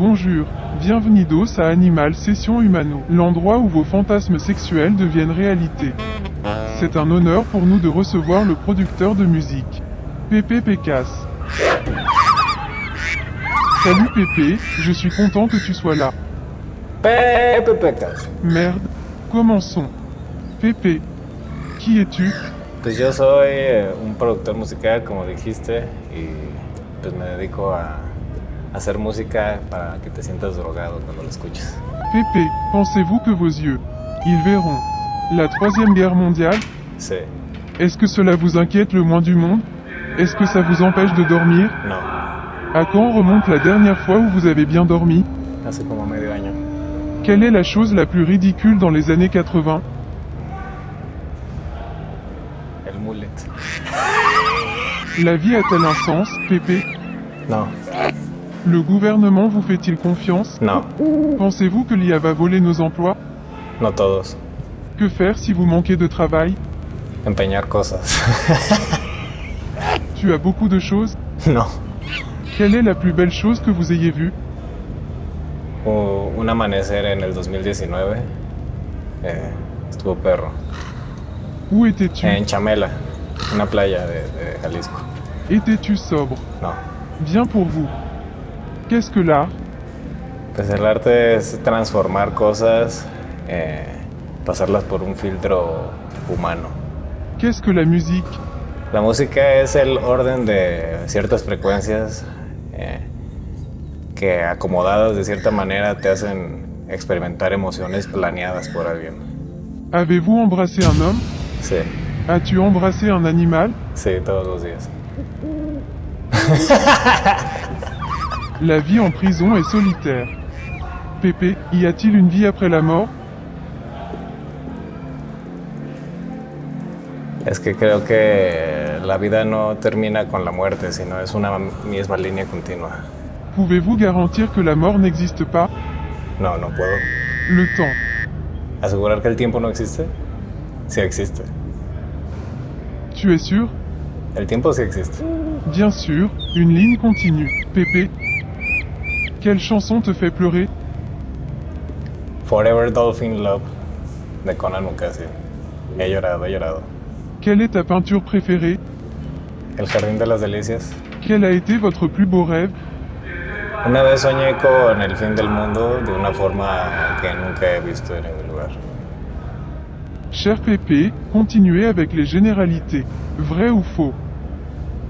Bonjour, bienvenidos à Animal Session Humano, l'endroit où vos fantasmes sexuels deviennent réalité. C'est un honneur pour nous de recevoir le producteur de musique, Pépé Pécasse. Salut Pépé, je suis content que tu sois là. Pepe Pecas. Merde, commençons. Pépé, qui es-tu? Pues yo soy un productor musical, como dijiste, y pues me dedico a hacer música para que te sientas drogado cuando lo escuches. Pépé, pensez-vous que vos yeux, ils verront la Troisième Guerre mondiale? Sí, Est-ce que cela vous inquiète le moins du monde? Est-ce que ça vous empêche de dormir? no, À quand remonte la dernière fois où vous avez bien dormi? hace como medio año. Quelle est la chose la plus ridicule dans les années 80? El mullet. La vie a-t-elle un sens, Pépé? No, Le gouvernement vous fait-il confiance? no, Pensez-vous que l'IA va voler nos emplois? no todos. Que faire si vous manquez de travail? Empeñar cosas. Tu as beaucoup de choses? No. Quelle est la plus belle chose que vous ayez vue? Un amanecer en el 2019. Estuvo perro. Où étais-tu? En Chamela, una playa de Jalisco. Étais-tu sobre? No. Bien pour vous. Qu'est-ce que l'art? Pues el arte es transformar cosas, pasarlas por un filtro humano. Qu'est-ce que la musique? La música es el orden de ciertas frecuencias que acomodadas de cierta manera te hacen experimentar emociones planeadas por alguien. Avez-vous embrassé un homme? Sí, As-tu embrassé un animal? sí, todos los días. La vie en prison est solitaire. Pépé, y a-t-il une vie après la mort? Es que creo que la vida no termina con la muerte, sino es una misma línea continua. Pouvez-vous garantir que la mort n'existe pas? No, no puedo. Le temps. ¿Asegurar que el tiempo no existe? Sí existe. Tu es sûr? El tiempo sí existe. Bien sûr, une ligne continue. Pépé. Quelle chanson te fait pleurer? Forever Dolphin Love de Conan Mukasey. He llorado, he llorado. Quelle est ta peinture préférée? El Jardín de las Delicias. Quel a été votre plus beau rêve? Una vez soñé con el fin del mundo de una forma que nunca he visto en ningún lugar. Cher Pépé, continuez avec les généralités. Vrai ou faux?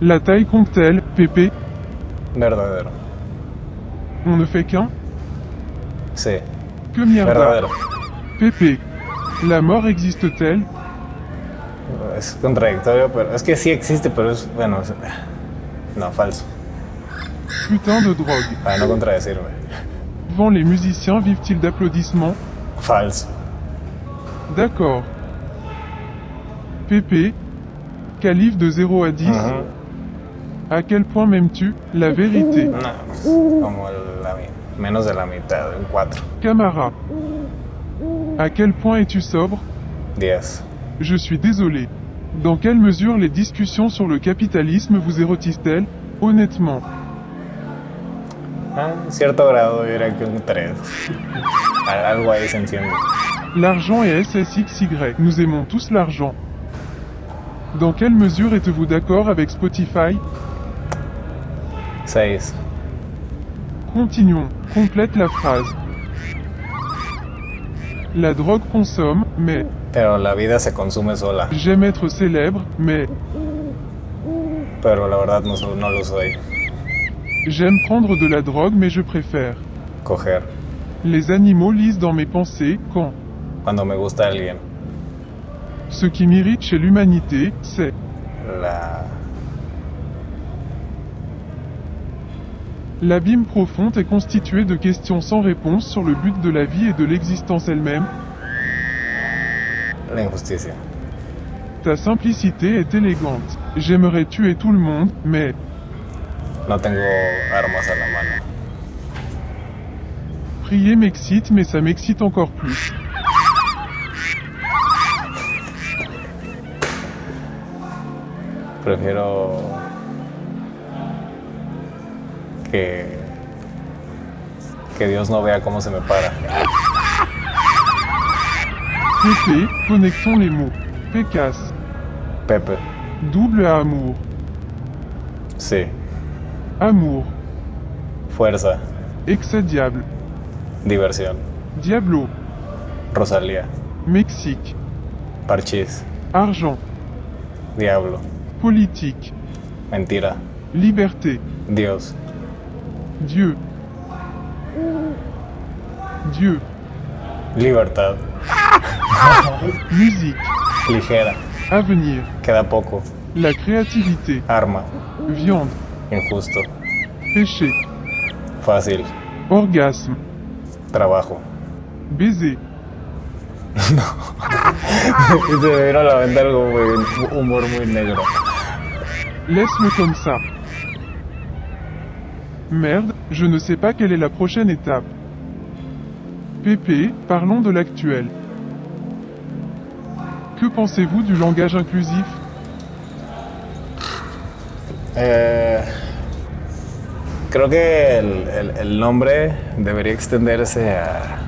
La taille compte-t-elle, Pépé? Verdadero. On ne fait qu'un? Sí, Que mierda? verdadero. Pépé. La mort existe-t-elle? Es contradictorio, pero es que sí existe, pero es, bueno, no, falso. Putain de drogue. Para no contradecirme. Souvent les musiciens vivent-ils d'applaudissements? Falso. D'accord. Pépé. Calife de 0 à 10. Ujú. À quel point m'aimes-tu la vérité? No, pues, como menos de la mitad, un 4. Camara. À quel point es-tu sobre? 10. Je suis désolé. Dans quelle mesure les discussions sur le capitalisme vous érotisent-elles? Honnêtement. En cierto grado yo diría que un 3. Algo ahí se enciende. L'argent est SSXY. Nous aimons tous l'argent. Dans quelle mesure êtes-vous d'accord avec Spotify? 6. Continuons. Complète la phrase. La drogue consomme, mais Pero la vida se consume sola. j'aime être célèbre, mais Pero la verdad no lo soy. j'aime prendre de la drogue, mais je préfère. Coger. Les animaux lisent dans mes pensées, quand Cuando me gusta alguien. ce qui m'irrite chez l'humanité, c'est La... l'abîme profond est constitué de questions sans réponse sur le but de la vie et de l'existence elle-même. La injusticia. Ta simplicité est élégante. J'aimerais tuer tout le monde, mais No tengo armas a la mano. prier m'excite, mais ça m'excite encore plus. Prefiero que que Dios no vea cómo se me para. Pepe, connectons les mots. Pécasse, Pepe, double à amour. sí. Amour, Fuerza, excès diable. diversión. Diablo, Rosalía, Mexique. parchís, Argent, diablo, politique. mentira, Liberté, Dios, Dieu. Dieu, libertad, musique, ligera, avenir, queda poco, la créativité, arma, viande, injusto, péché, fácil, orgasme, trabajo. baiser, Y se me vino a la mente algo muy, humor muy negro. laisse-le comme ça. Merde, je ne sais pas quelle est la prochaine étape. Pépé, parlons de l'actuel. Que pensez-vous du langage inclusif? Creo que el nombre debería extenderse a...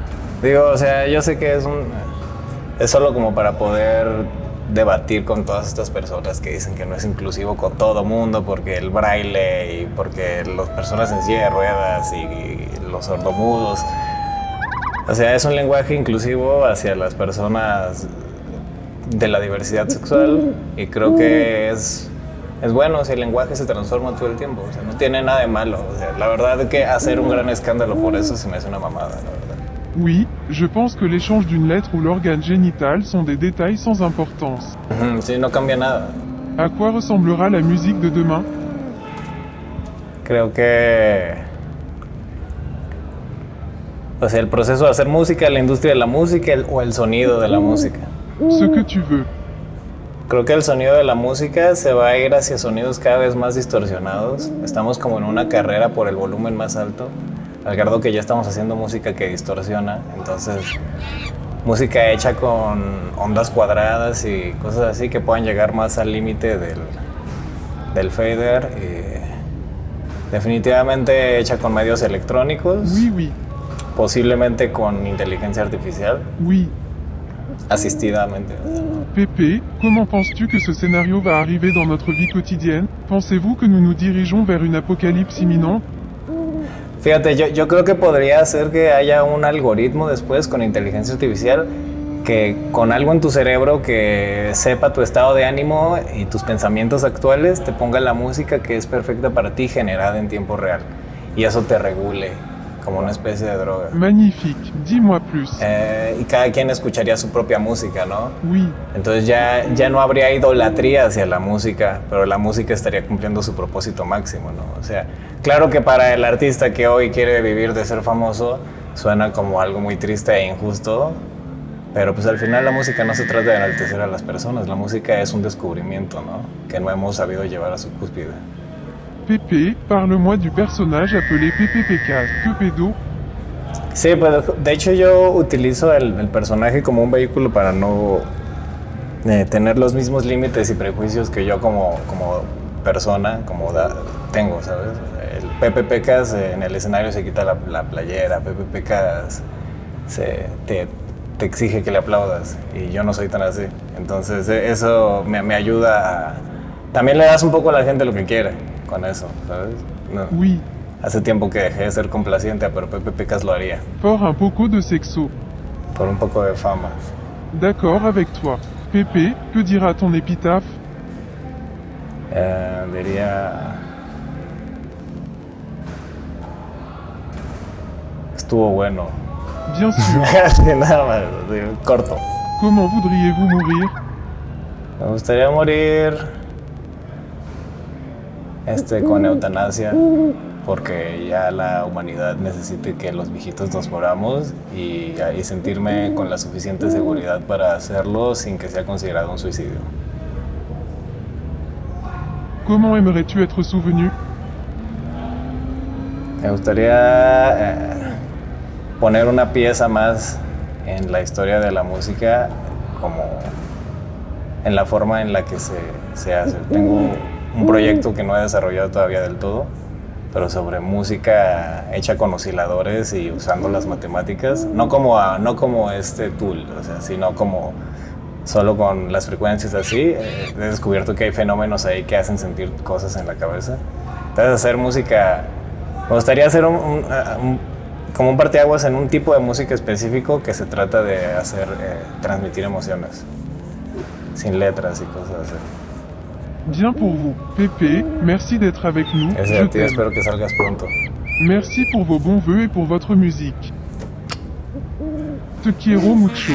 Digo, o sea, yo sé que es solo como para poder debatir con todas estas personas que dicen que no es inclusivo con todo mundo porque el braille y porque las personas en silla de ruedas y los sordomudos. O sea, es un lenguaje inclusivo hacia las personas de la diversidad sexual y creo que es bueno si el lenguaje se transforma todo el tiempo. O sea, no tiene nada de malo. O sea, la verdad es que hacer un gran escándalo por eso se me hace una mamada, la verdad. Oui, je pense que l'échange d'une lettre ou l'organe génital sont des détails sans importance. Sí, no cambia nada. À quoi ressemblera la musique de demain? Creo que... O sea, el proceso de hacer música, la industria de la música o el sonido de la música. Ce que tu veux. Creo que el sonido de la música se va a ir hacia sonidos cada vez más distorsionados. Estamos como en una carrera por el volumen más alto, al grado que ya estamos haciendo música que distorsiona. Entonces, música hecha con ondas cuadradas y cosas así que puedan llegar más al límite del fader. Y definitivamente hecha con medios electrónicos, Oui, oui, posiblemente con inteligencia artificial, oui. asistidamente. Pépé, comment penses-tu que ce scénario va arriver dans notre vie quotidienne? Pensez-vous que nous nous dirigeons vers une apocalypse imminente? Fíjate, yo creo que podría ser que haya un algoritmo después con inteligencia artificial que con algo en tu cerebro que sepa tu estado de ánimo y tus pensamientos actuales te ponga la música que es perfecta para ti generada en tiempo real y eso te regule como una especie de droga. Magnifique, dis-moi plus. Y cada quien escucharía su propia música, ¿no? Oui, Entonces ya no habría idolatría hacia la música, pero la música estaría cumpliendo su propósito máximo, ¿no? O sea, claro que para el artista que hoy quiere vivir de ser famoso, suena como algo muy triste e injusto, pero pues al final la música no se trata de enaltecer a las personas, la música es un descubrimiento, ¿no? Que no hemos sabido llevar a su cúspide. Pépé, parle-moi du personnage appelé Pépé Pécasse. Que pédo? Sí, pues de hecho yo utilizo el personaje como un vehículo para no tener los mismos límites y prejuicios que yo como persona tengo, ¿sabes? El Pepe Pecas en el escenario se quita la playera, Pepe Pecas te exige que le aplaudas y yo no soy tan así. Entonces eso me ayuda a... También le das un poco a la gente lo que quiere con eso, ¿sabes? No. Oui, Hace tiempo que dejé de ser complaciente, pero Pepe Pecas lo haría. fort un poco de sexo. Por un poco de fama. D'accord avec toi. Pépé, que dira ton épitaphe? Diría... Estuvo bueno. Bien sûr. Casi nada más, corto. Comment voudriez-vous mourir? Me gustaría morir con eutanasia, porque ya la humanidad necesita que los viejitos nos moramos y sentirme con la suficiente seguridad para hacerlo sin que sea considerado un suicidio. Comment aimerais-tu être souvenu? Me gustaría poner una pieza más en la historia de la música, como en la forma en la que se hace. Tengo un proyecto que no he desarrollado todavía del todo, pero sobre música hecha con osciladores y usando las matemáticas, no como este tool, o sea, sino como solo con las frecuencias así. He descubierto que hay fenómenos ahí que hacen sentir cosas en la cabeza. Entonces hacer música, me gustaría hacer como un parteaguas en un tipo de música específico que se trata de hacer, transmitir emociones, sin letras y cosas así. Bien pour vous. Pépé, merci d'être avec nous. Ese Je a ti, t'aime. espero que salgas pronto. Merci pour vos bons vœux et pour votre musique. Te quiero mucho.